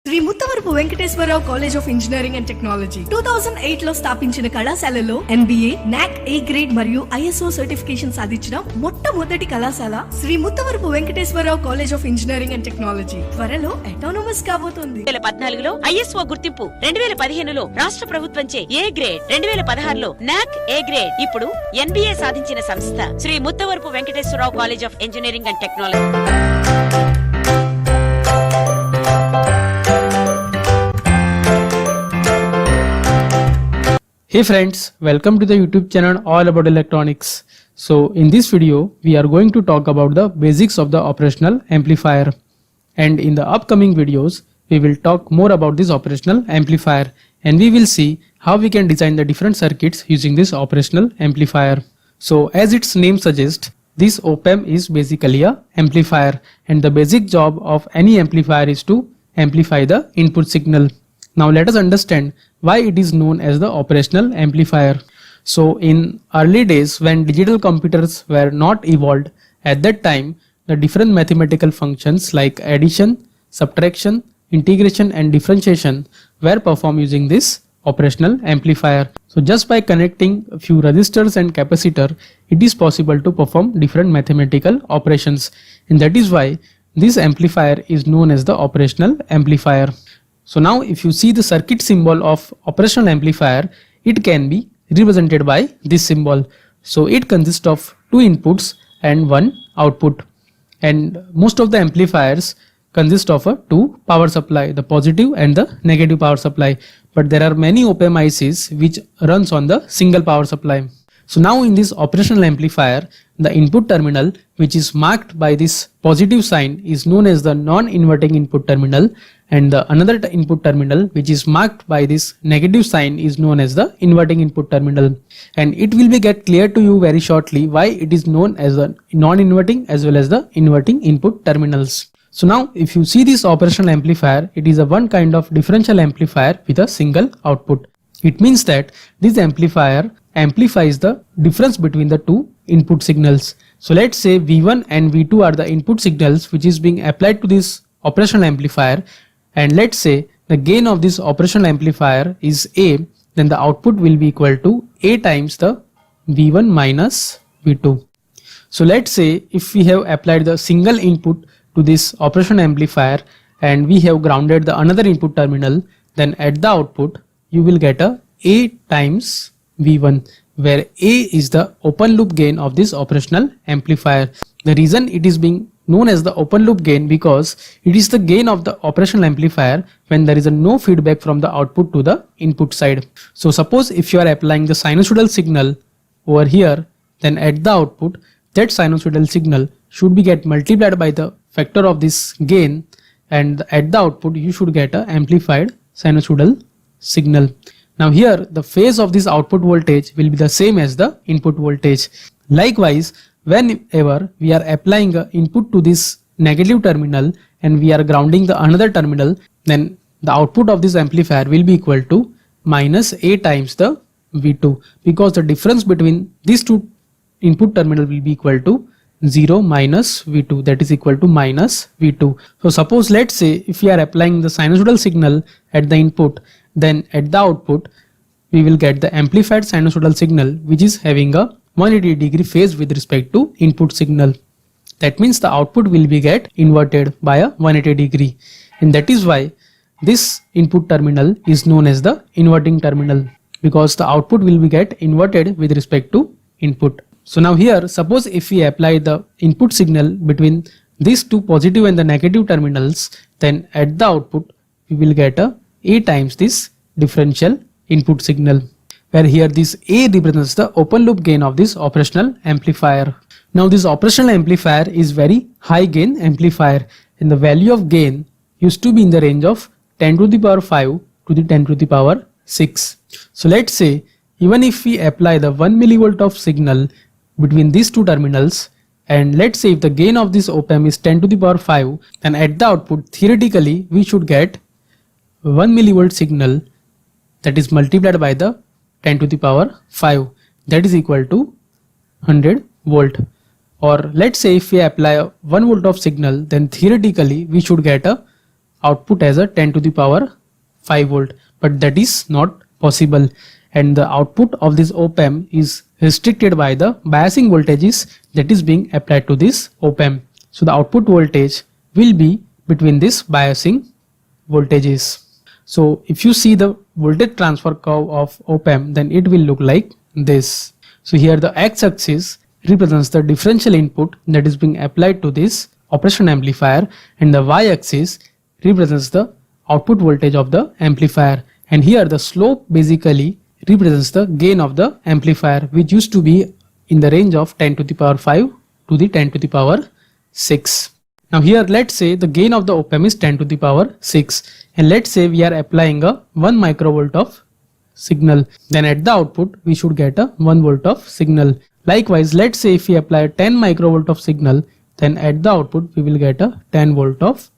Shri Muttavarapu Venkateswara Rao college of engineering and technology 2008 లో స్థాపించిన కళాశాలలో MBA, NAC A గ్రేడ్ మరియు ISO సర్టిఫికేషన్ సాధించిన మొట్టమొదటి కళాశాల Shri Muttavarapu Venkateswara Rao college of engineering and technology త్వరలో అటానమస్ కాబోతోంది. 2014లో ISO గుర్తింపు, 2015లో రాష్ట్ర ప్రభుత్వంచే A గ్రేడ్, 2016లో NAC A గ్రేడ్, ఇప్పుడు NBA సాధించిన సంస్థ Shri Muttavarapu Venkateswara Rao college of engineering and technology. Hey friends, welcome to the YouTube channel all about electronics. So in this video we are going to talk about the basics of the operational amplifier, and in the upcoming videos we will talk more about this operational amplifier and we will see how we can design the different circuits using this operational amplifier. So as its name suggests, this op-amp is basically a amplifier, and the basic job of any amplifier is to amplify the input signal. Now let us understand why it is known as the operational amplifier. So in early days when digital computers were not evolved, at that time the different mathematical functions like addition, subtraction, integration and differentiation were performed using this operational amplifier. So just by connecting a few resistors and capacitor, it is possible to perform different mathematical operations, and that is why this amplifier is known as the operational amplifier. So now if you see the circuit symbol of operational amplifier, it can be represented by this symbol. So it consists of two inputs and one output, and most of the amplifiers consist of two power supply, the positive and the negative power supply, but there are many op-amp ICs which runs on the single power supply. So now in this operational amplifier, the input terminal which is marked by this positive sign is known as the non-inverting input terminal, and the another input terminal which is marked by this negative sign is known as the inverting input terminal, and it will be get clear to you very shortly why it is known as the non-inverting as well as the inverting input terminals. So now if you see this operational amplifier, it is a one kind of differential amplifier with a single output. It means that this amplifier amplifies the difference between the two input signals. So let's say V1 and V2 are the input signals which is being applied to this operational amplifier, and let's say the gain of this operational amplifier is A, then the output will be equal to A times the V1 minus V2. So let's say if we have applied the single input to this operational amplifier and we have grounded the another input terminal, then at the output you will get A times V1, where A is the open loop gain of this operational amplifier. The reason it is being known as the open loop gain because it is the gain of the operational amplifier when there is no feedback from the output to the input side. So suppose if you are applying the sinusoidal signal over here, then at the output that sinusoidal signal should be get multiplied by the factor of this gain, and at the output you should get a amplified sinusoidal signal. Now here the phase of this output voltage will be the same as the input voltage. Likewise, whenever we are applying a input to this negative terminal and we are grounding the another terminal, then the output of this amplifier will be equal to minus A times the V2, because the difference between these two input terminal will be equal to 0 minus V2, that is equal to minus V2. So suppose let's say if we are applying the sinusoidal signal at the input, then at the output we will get the amplified sinusoidal signal which is having a 180 degree phase with respect to input signal. That means the output will be get inverted by a 180 degree, and that is why this input terminal is known as the inverting terminal, because the output will be get inverted with respect to input. So now here suppose if we apply the input signal between these two positive and the negative terminals, then at the output we will get A times this differential input signal, where here this A represents the open loop gain of this operational amplifier. Now this operational amplifier is very high gain amplifier, and the value of gain used to be in the range of 10 to the power 5 to the 10 to the power 6. So let's say even if we apply the 1 millivolt of signal between these two terminals, and let's say if the gain of this op-amp is 10 to the power 5, then at the output theoretically we should get 1 millivolt signal that is multiplied by the 10 to the power 5, that is equal to 100 volt. Or let's say if we apply 1 volt of signal, then theoretically we should get a output as a 10 to the power 5 volt, but that is not possible, and the output of this op-amp is restricted by the biasing voltages that is being applied to this op-amp. So the output voltage will be between this biasing voltages. So if you see the voltage transfer curve of op-amp, then it will look like this. So here the x-axis represents the differential input that is being applied to this operation amplifier, and the y-axis represents the output voltage of the amplifier, and here the slope basically represents the gain of the amplifier, which used to be in the range of 10 to the power 5 to the 10 to the power 6. Now here let's say the gain of the op-amp is 10 to the power 6, and let's say we are applying a 1 microvolt of signal, then at the output we should get a 1 volt of signal. Likewise, let's say if we apply 10 microvolt of signal, then at the output we will get a 10 volt of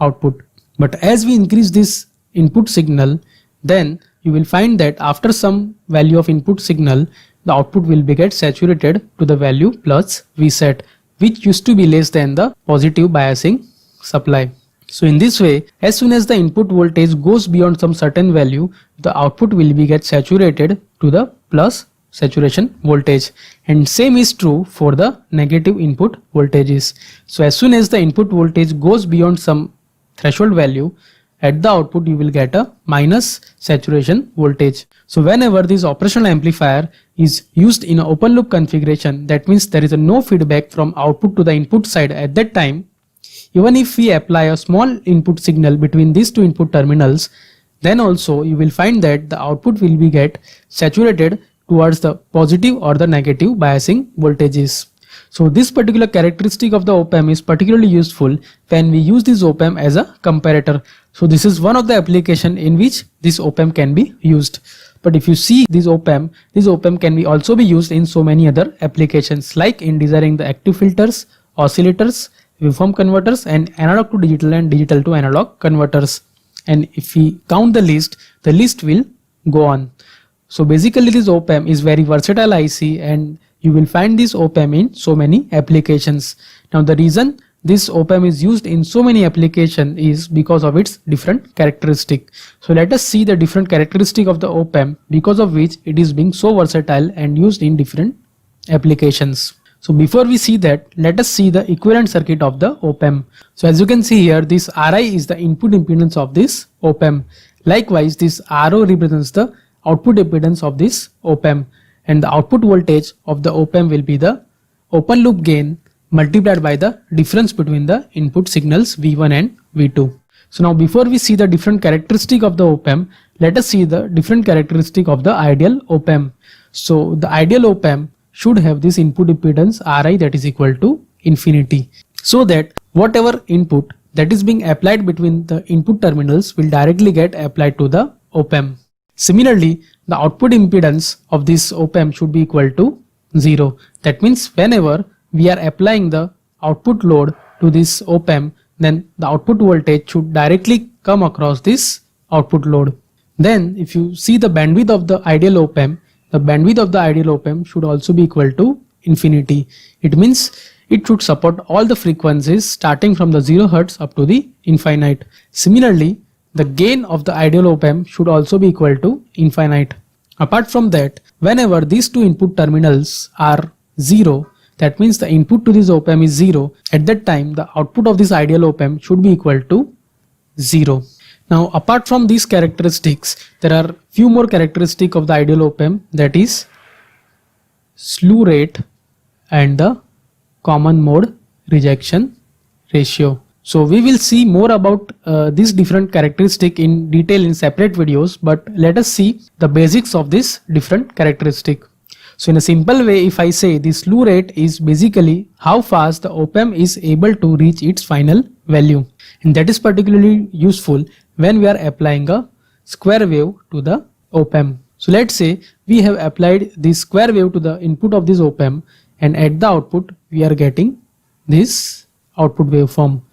output. But as we increase this input signal, then you will find that after some value of input signal, the output will be get saturated to the value plus Vset, which used to be less than the positive biasing supply. So in this way, as soon as the input voltage goes beyond some certain value, the output will be get saturated to the plus saturation voltage, and same is true for the negative input voltages. So as soon as the input voltage goes beyond some threshold value, at the output you will get a minus saturation voltage. So whenever this operational amplifier is used in an open loop configuration, that means there is a no feedback from output to the input side at that time. Even if we apply a small input signal between these two input terminals, then also you will find that the output will be get saturated towards the positive or the negative biasing voltages. So this particular characteristic of the op-amp is particularly useful when we use this op-amp as a comparator. So this is one of the application in which this op-amp can be used. But if you see this op-amp can be also be used in so many other applications, like in designing the active filters, oscillators, waveform converters, and analog to digital and digital to analog converters. And if we count the list will go on. So basically this op-amp is very versatile IC, and you will find this op-amp in so many applications. Now the reason this op-amp is used in so many applications is because of its different characteristic. So let us see the different characteristic of the op-amp because of which it is being so versatile and used in different applications. So before we see that, let us see the equivalent circuit of the op-amp. So as you can see here, this Ri is the input impedance of this op-amp. Likewise, this Ro represents the output impedance of this op-amp, and the output voltage of the op-amp will be the open loop gain multiplied by the difference between the input signals V1 and V2. So now before we see the different characteristic of the op-amp, let us see the different characteristic of the ideal op-amp. So the ideal op-amp should have this input impedance Ri that is equal to infinity, so that whatever input that is being applied between the input terminals will directly get applied to the op-amp. Similarly, the output impedance of this op-amp should be equal to 0. That means whenever we are applying the output load to this op-amp, then the output voltage should directly come across this output load. Then if you see the bandwidth of the ideal op-amp, the bandwidth of the ideal op-amp should also be equal to infinity. It means it should support all the frequencies starting from the 0 Hz up to the infinite. Similarly, the gain of the ideal op-amp should also be equal to infinite. Apart from that, whenever these two input terminals are 0, that means the input to this op-amp is 0, at that time the output of this ideal op-amp should be equal to 0. Now apart from these characteristics, there are few more characteristics of the ideal op-amp, that is slew rate and the common mode rejection ratio. So we will see more about these different characteristics in detail in separate videos, but let us see the basics of this different characteristic. So in a simple way, if I say the slew rate is basically how fast the op-amp is able to reach its final value, and that is particularly useful when we are applying a square wave to the op-amp. So let's say we have applied this square wave to the input of this op-amp, and at the output we are getting this output waveform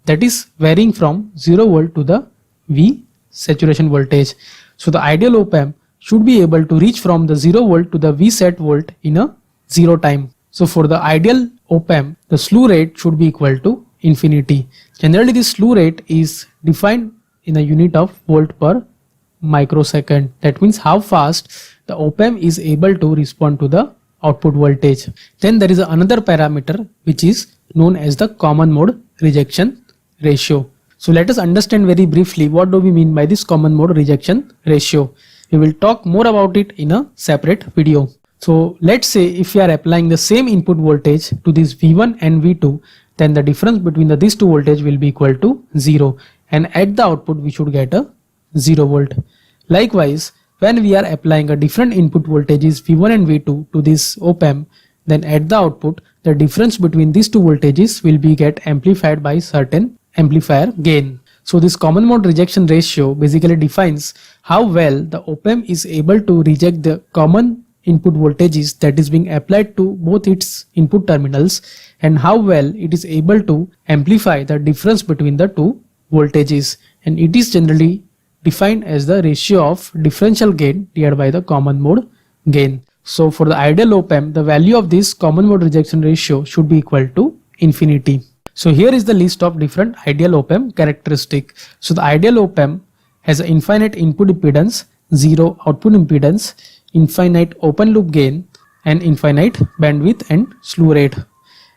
that is varying from 0 volt to the V saturation voltage. So the ideal op-amp should be able to reach from the 0 volt to the Vset volt in a 0 time. So for the ideal op-amp, the slew rate should be equal to infinity. Generally, the slew rate is defined in a unit of volt per microsecond. That means how fast the op-amp is able to respond to the output voltage. Then there is another parameter which is known as the common mode rejection ratio. So let us understand very briefly what do we mean by this common mode rejection ratio. We will talk more about it in a separate video. So let's say if we are applying the same input voltage to this V1 and V2, then the difference between these two voltage will be equal to 0, and at the output we should get a 0 volt. Likewise, when we are applying a different input voltages V1 and V2 to this op-amp, then at the output the difference between these two voltages will be get amplified by certain amplifier gain. So this common mode rejection ratio basically defines how well the op-amp is able to reject the common input voltages that is being applied to both its input terminals, and how well it is able to amplify the difference between the two voltages, and it is generally defined as the ratio of differential gain divided by the common mode gain. So for the ideal op-amp, the value of this common mode rejection ratio should be equal to infinity. So here is the list of different ideal op-amp characteristic. So the ideal op-amp has an infinite input impedance, zero output impedance, infinite open loop gain, and infinite bandwidth and slew rate.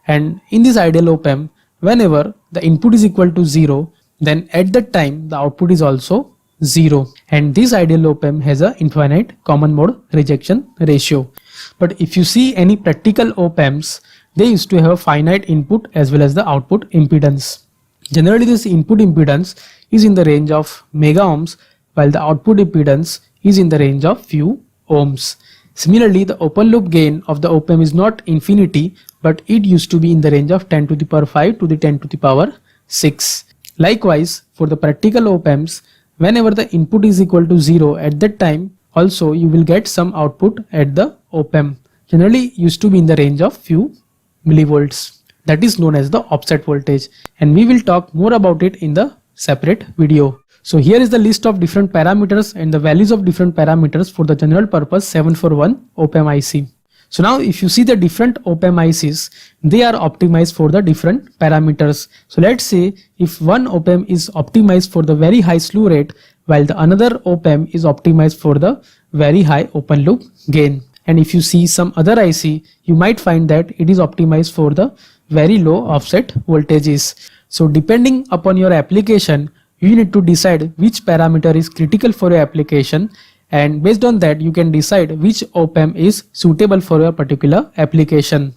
And in this ideal op-amp, whenever the input is equal to 0, then at that time the output is also 0, and this ideal op-amp has a infinite common mode rejection ratio. But if you see any practical op-amps, they used to have a finite input as well as the output impedance. Generally this input impedance is in the range of mega ohms, while the output impedance is in the range of few ohms. Similarly, the open loop gain of the op-amp is not infinity, but it used to be in the range of 10 to the power 5 to the 10 to the power 6. Likewise, for the practical op-amps, whenever the input is equal to 0, at that time also you will get some output at the op-amp. Generally used to be in the range of few millivolts. That is known as the offset voltage, and we will talk more about it in the separate video. So here is the list of different parameters and the values of different parameters for the general purpose 741 op-amp IC. So now if you see the different op-amp ICs, they are optimized for the different parameters. So let's say if one op-amp is optimized for the very high slew rate, while the another op-amp is optimized for the very high open loop gain. And if you see some other IC, you might find that it is optimized for the very low offset voltages. So depending upon your application, you need to decide which parameter is critical for your application, and based on that you can decide which op-amp is suitable for your particular application.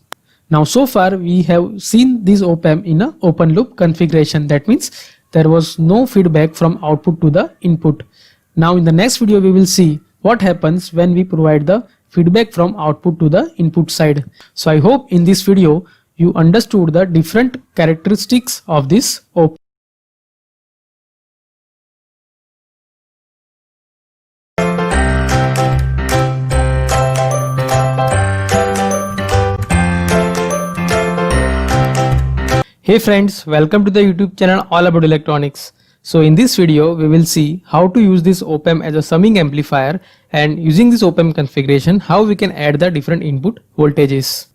Now so far we have seen this op-amp in a open loop configuration. That means there was no feedback from output to the input. Now in the next video we will see what happens when we provide the feedback from output to the input side. So I hope in this video you understood the different characteristics of this op-amp. Hey friends, welcome to the YouTube channel All About Electronics. So in this video we will see how to use this op-amp as a summing amplifier, and using this op-amp configuration how we can add the different input voltages.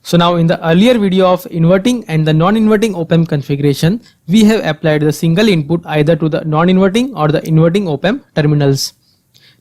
So now in the earlier video of inverting and the non-inverting op-amp configuration, we have applied the single input either to the non-inverting or the inverting op-amp terminals.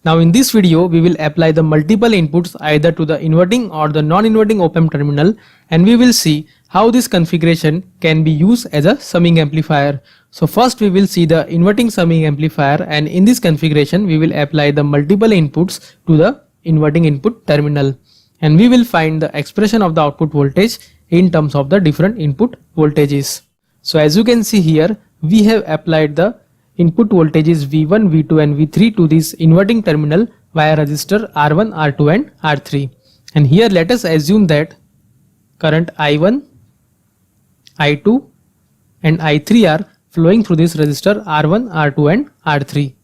Now in this video we will apply the multiple inputs either to the inverting or the non-inverting op-amp terminal, and we will see how this configuration can be used as a summing amplifier. So first we will see the inverting summing amplifier, and in this configuration we will apply the multiple inputs to the inverting input terminal, and we will find the expression of the output voltage in terms of the different input voltages. So as you can see here, we have applied the input voltages V1, V2 and V3 to this inverting terminal via resistor R1, R2 and R3. And here let us assume that current I1, I2 and I3 are flowing through this resistor R1, R2 and R3.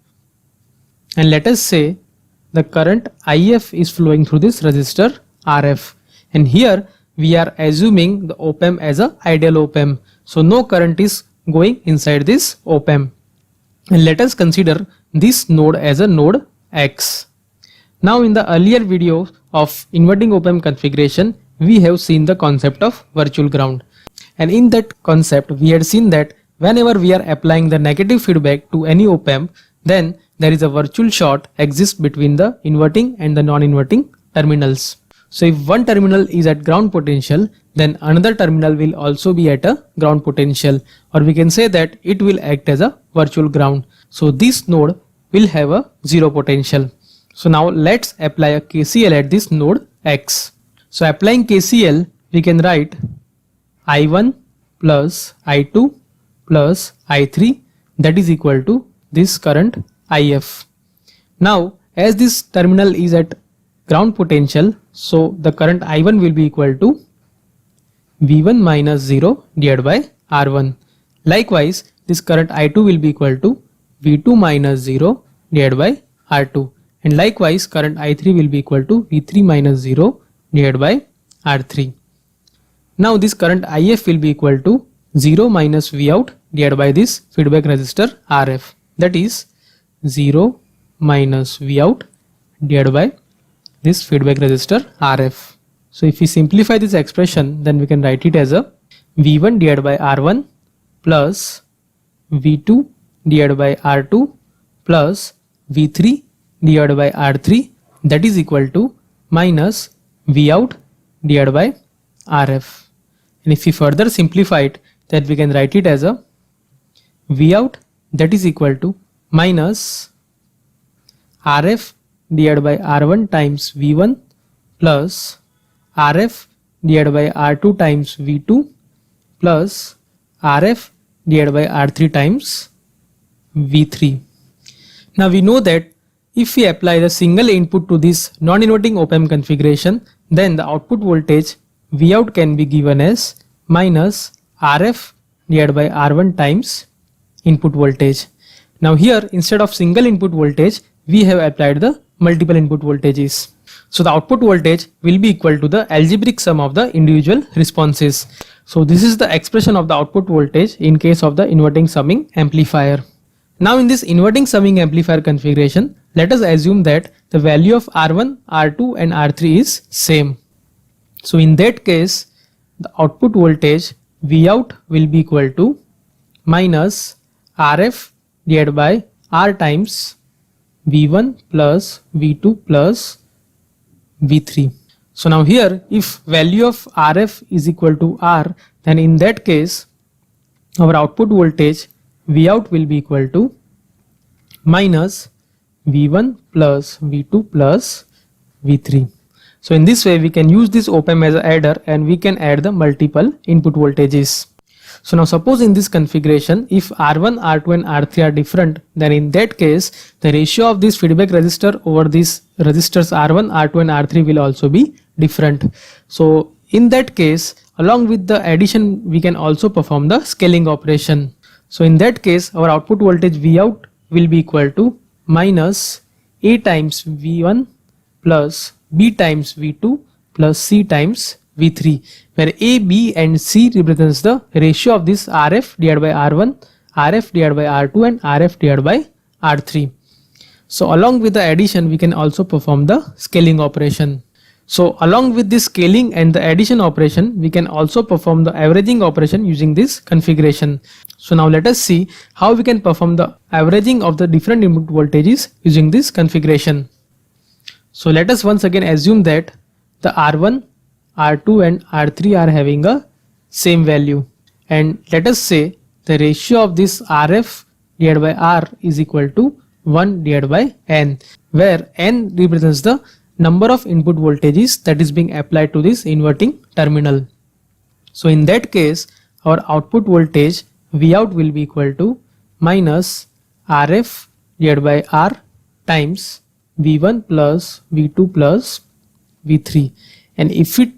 And let us say the current IF is flowing through this resistor RF. And here we are assuming the op-amp as a ideal op-amp. So no current is going inside this op-amp. And let us consider this node as a node X. Now in the earlier video of inverting op-amp configuration, we have seen the concept of virtual ground. And in that concept, we had seen that whenever we are applying the negative feedback to any op-amp, then there is a virtual short exists between the inverting and the non-inverting terminals. So if one terminal is at ground potential, then another terminal will also be at a ground potential, or we can say that it will act as a virtual ground. So this node will have a zero potential. So now let's apply a KCL at this node X. So applying KCL, we can write I1 plus I2 plus I3, that is equal to this current IF. Now as this terminal is at ground potential, so the current I1 will be equal to V1 minus 0 divided by R1. Likewise, this current I2 will be equal to V2 minus 0 divided by R2. And likewise, current I3 will be equal to V3 minus 0 divided by R3. Now this current IF will be equal to 0 minus Vout divided by this feedback resistor RF. That is 0 minus Vout divided by this feedback resistor RF. So if we simplify this expression, then we can write it as a V1 divided by R1 plus V2 divided by R2 plus V3 divided by R3, that is equal to minus Vout divided by RF. And if we further simplify it, then we can write it as a Vout, that is equal to minus RF divided by R1 times V1 plus RF divided by R2 times V2 plus RF divided by R3 times V3. Now we know that if we apply the single input to this non-inverting op-amp configuration, then the output voltage Vout can be given as minus RF divided by R1 times input voltage. Now here, instead of single input voltage, we have applied the multiple input voltages. So the output voltage will be equal to the algebraic sum of the individual responses. So this is the expression of the output voltage in case of the inverting summing amplifier. Now in this inverting summing amplifier configuration, let us assume that the value of R1, R2 and R3 is same. So in that case, the output voltage Vout will be equal to minus RF divided by R times V1 plus V2 plus V3. So now here, if value of RF is equal to R, then in that case our output voltage Vout will be equal to minus V1 plus V2 plus V3. So in this way we can use this op-amp as an adder and we can add the multiple input voltages. So now suppose in this configuration, if R1, R2 and R3 are different, then in that case the ratio of this feedback resistor over these resistors R1, R2 and R3 will also be different. So in that case, along with the addition, we can also perform the scaling operation. So in that case, our output voltage Vout will be equal to minus A times V1 plus B times V2 plus C times V3, where A, B and C represents the ratio of this RF divided by R1, RF divided by R2 and RF divided by R3. So along with the addition, we can also perform the scaling operation. So along with this scaling and the addition operation, we can also perform the averaging operation using this configuration. So now let us see how we can perform the averaging of the different input voltages using this configuration. So let us once again assume that the R1, R2 and R3 are having a same value, and let us say the ratio of this RF divided by R is equal to 1 divided by N, where N represents the number of input voltages that is being applied to this inverting terminal. So in that case, our output voltage Vout will be equal to minus RF divided by R times V1 plus V2 plus V3. And if we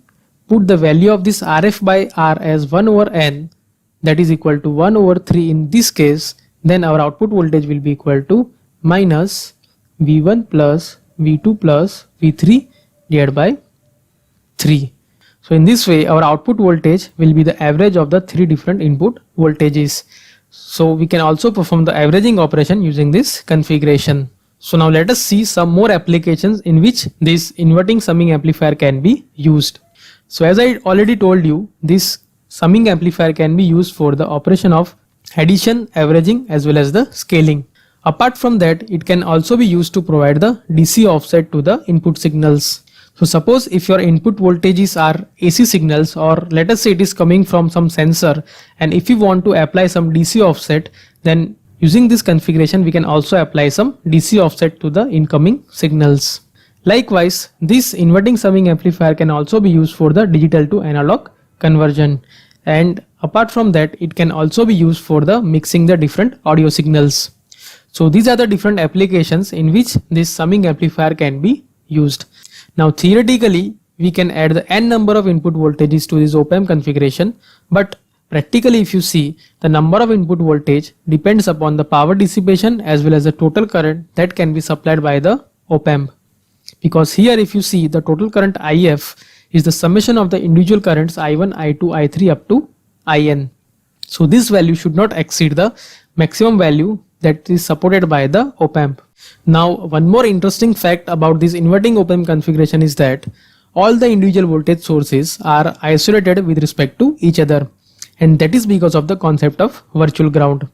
put the value of this RF by R as 1 over N, that is equal to 1 over 3 in this case, then our output voltage will be equal to minus V1 plus V2 plus V3 divided by 3. So in this way, our output voltage will be the average of the three different input voltages. So we can also perform the averaging operation using this configuration. So now let us see some more applications in which this inverting summing amplifier can be used. So as I already told you, this summing amplifier can be used for the operation of addition, averaging as well as the scaling. Apart from that, it can also be used to provide the DC offset to the input signals. So suppose if your input voltages are AC signals, or let us say it is coming from some sensor, and if you want to apply some DC offset, then using this configuration we can also apply some DC offset to the incoming signals. Likewise, this inverting summing amplifier can also be used for the digital to analog conversion, and apart from that it can also be used for the mixing the different audio signals. So these are the different applications in which this summing amplifier can be used. Now theoretically we can add the n number of input voltages to this op-amp configuration, but practically if you see, the number of input voltage depends upon the power dissipation as well as the total current that can be supplied by the op-amp. Because here if you see, the total current IF is the summation of the individual currents I1, I2, I3 up to IN. So this value should not exceed the maximum value that is supported by the op-amp. Now one more interesting fact about this inverting op-amp configuration is that all the individual voltage sources are isolated with respect to each other, and that is because of the concept of virtual ground.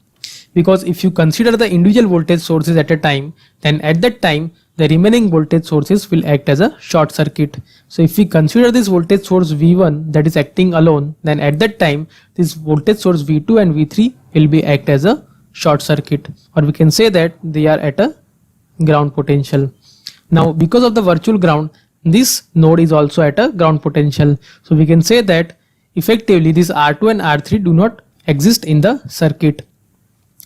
Because if you consider the individual voltage sources at a time, then at that time the remaining voltage sources will act as a short circuit. So if we consider this voltage source V1 that is acting alone, then at that time this voltage source V2 and V3 will be act as a short circuit, or we can say that they are at a ground potential. Now because of the virtual ground, this node is also at a ground potential. So we can say that effectively this R2 and R3 do not exist in the circuit.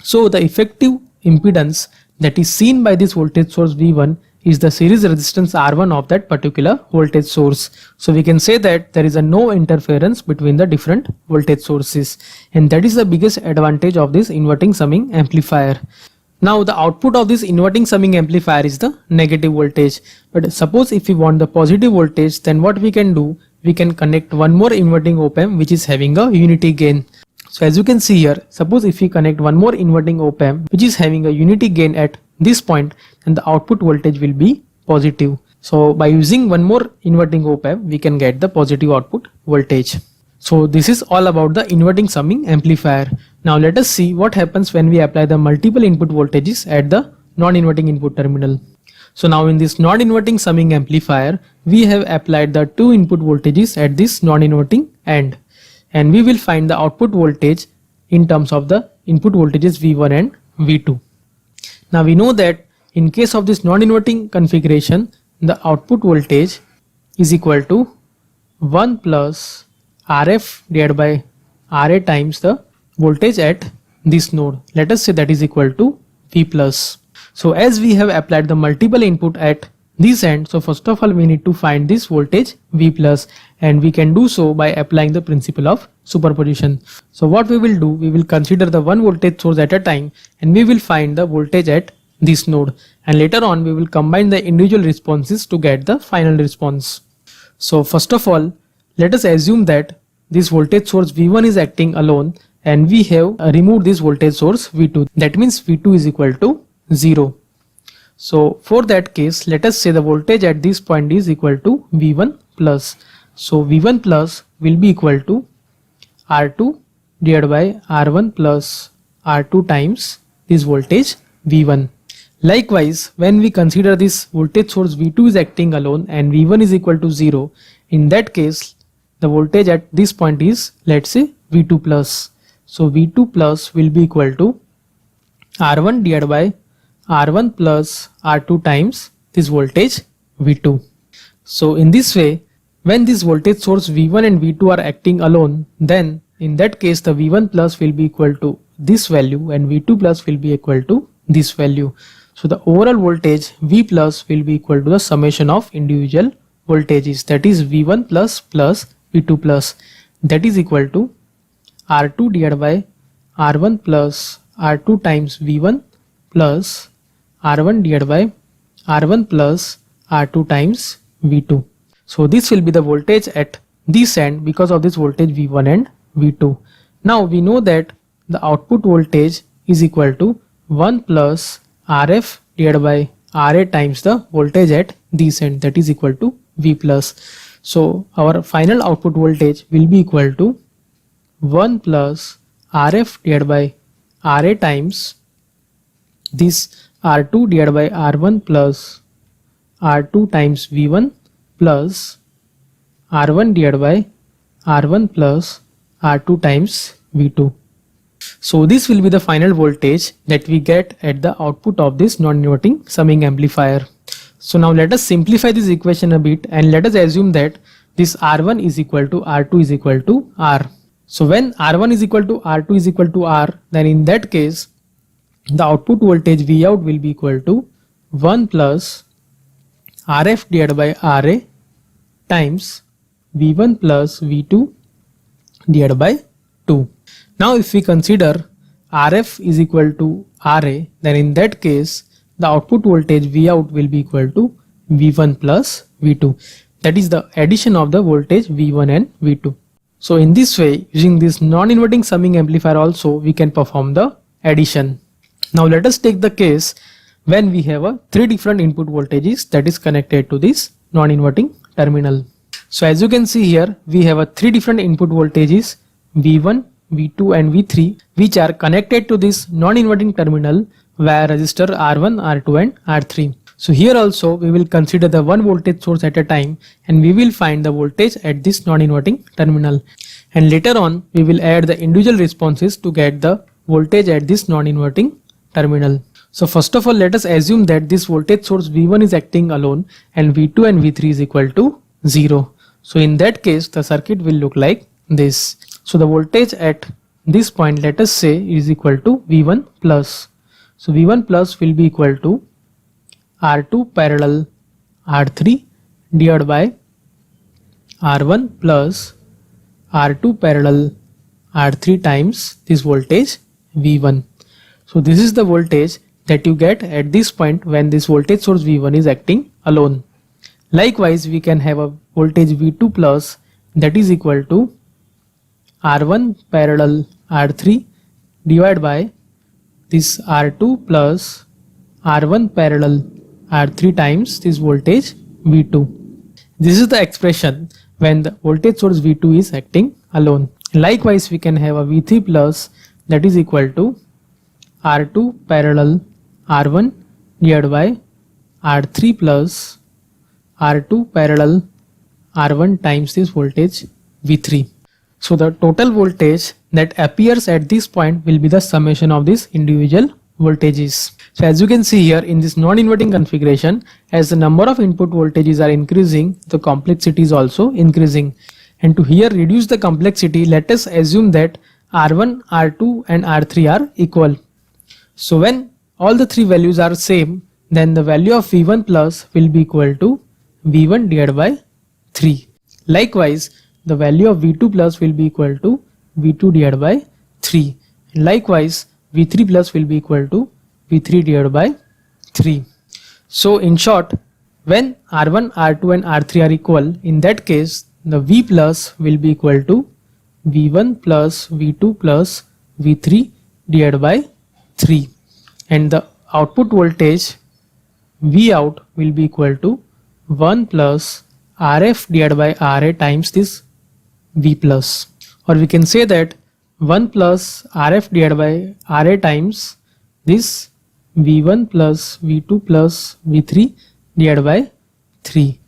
So the effective impedance that is seen by this voltage source V1 is the series resistance R1 of that particular voltage source. So we can say that there is a no interference between the different voltage sources, and that is the biggest advantage of this inverting summing amplifier. Now the output of this inverting summing amplifier is the negative voltage, but suppose if we want the positive voltage, then what we can do, we can connect one more inverting op-amp which is having a unity gain. So as you can see here, suppose if we connect one more inverting op-amp which is having a unity gain at this point, then the output voltage will be positive. So by using one more inverting op-amp we can get the positive output voltage. So this is all about the inverting summing amplifier. Now let us see what happens when we apply the multiple input voltages at the non-inverting input terminal. So now in this non-inverting summing amplifier, we have applied the two input voltages at this non-inverting end, and we will find the output voltage in terms of the input voltages V1 and V2. Now we know that in case of this non-inverting configuration, the output voltage is equal to 1 plus RF divided by RA times the voltage at this node. Let us say that is equal to V plus. So as we have applied the multiple input at this end, so first of all we need to find this voltage V plus, and we can do so by applying the principle of superposition. So what we will do, we will consider the one voltage source at a time, and we will find the voltage at this node, and later on we will combine the individual responses to get the final response. So first of all, let us assume that this voltage source V1 is acting alone, and we have removed this voltage source V2. That means V2 is equal to 0. So for that case, let us say the voltage at this point is equal to V1 plus. So V1 plus will be equal to R2 divided by R1 plus R2 times this voltage V1. Likewise, when we consider this voltage source V2 is acting alone and V1 is equal to 0, in that case the voltage at this point is, let's say, V2 plus. So V2 plus will be equal to R1 divided by R1 plus R2 times this voltage V2. So in this way, when this voltage source V1 and V2 are acting alone, then in that case the V1 plus will be equal to this value and V2 plus will be equal to this value. So the overall voltage V plus will be equal to the summation of individual voltages, that is V1 plus plus V2 plus, that is equal to R2 divided by R1 plus R2 times V1 plus R1 divided by R1 plus R2 times V2. So this will be the voltage at this end because of this voltage V1 and V2. Now we know that the output voltage is equal to 1 plus RF divided by RA times the voltage at this end, that is equal to V plus. So our final output voltage will be equal to 1 plus RF divided by Ra times this R2 divided by R1 plus R2 times V1 plus R1 divided by R1 plus R2 times V2. So this will be the final voltage that we get at the output of this non-inverting summing amplifier. So now let us simplify this equation a bit and let us assume that this R1 is equal to R2 is equal to R. So when R1 is equal to R2 is equal to R, then in that case the output voltage Vout will be equal to 1 plus Rf divided by Ra times V1 plus V2 divided by 2. Now if we consider Rf is equal to Ra, then in that case the output voltage Vout will be equal to V1 plus V2. That is the addition of the voltage V1 and V2. So in this way, using this non-inverting summing amplifier also, we can perform the addition. Now let us take the case when we have three different input voltages that is connected to this non-inverting terminal. So as you can see here, we have three different input voltages V1, V2 and V3 which are connected to this non-inverting terminal via resistor R1, R2 and R3. So here also we will consider the one voltage source at a time and we will find the voltage at this non-inverting terminal, and later on we will add the individual responses to get the voltage at this non-inverting terminal. So first of all, let us assume that this voltage source V1 is acting alone and V2 and V3 is equal to 0. So in that case the circuit will look like this. So the voltage at this point, let us say, is equal to V1 plus. So V1 plus will be equal to R2 parallel R3 divided by R1 plus R2 parallel R3 times this voltage V1. So this is the voltage that you get at this point when this voltage source V1 is acting alone. Likewise, we can have a voltage V2 plus that is equal to R1 parallel R3 divided by this R2 plus R1 parallel R3 times this voltage V2. This is the expression when the voltage source V2 is acting alone. Likewise, we can have a V3 plus that is equal to R2 parallel R1 divided by R3 plus R2 parallel R1 times this voltage V3. So the total voltage that appears at this point will be the summation of these individual voltages. So as you can see here in this non-inverting configuration, as the number of input voltages are increasing, the complexity is also increasing. And to here reduce the complexity, let us assume that R1, R2 and R3 are equal. So when all the three values are same, then the value of V1 plus will be equal to V1 divided by 3. Likewise, the value of V2 plus will be equal to V2 divided by 3. And likewise, V3 plus will be equal to V3 divided by 3. So in short, when R1, R2 and R3 are equal, in that case the V plus will be equal to V1 plus V2 plus V3 divided by 3, and the output voltage Vout will be equal to 1 plus Rf divided by Ra times this V plus, or we can say that 1 plus Rf divided by Ra times this V1 plus V2 plus V3 divided by 3.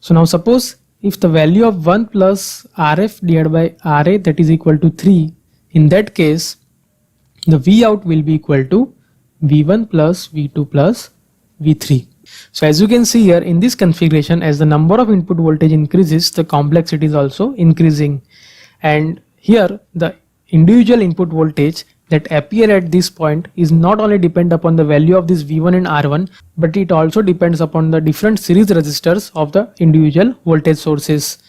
So now suppose if the value of 1 plus Rf divided by Ra that is equal to 3, in that case the Vout will be equal to V1 plus V2 plus V3. So as you can see here in this configuration, as the number of input voltage increases, the complexity is also increasing, and here the individual input voltage that appear at this point is not only depend upon the value of this V1 and R1, but it also depends upon the different series resistors of the individual voltage sources.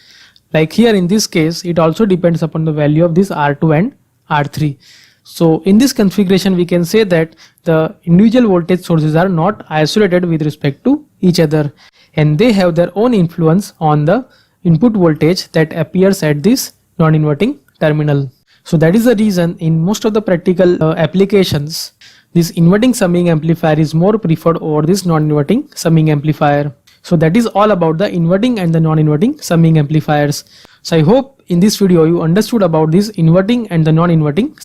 Like here in this case, it also depends upon the value of this R2 and R3. So in this configuration, we can say that the individual voltage sources are not isolated with respect to each other, and they have their own influence on the input voltage that appears at this non-inverting terminal. So that is the reason in most of the practical applications, this inverting summing amplifier is more preferred over this non-inverting summing amplifier. So that is all about the inverting and the non-inverting summing amplifiers. So I hope in this video you understood about this inverting and the non-inverting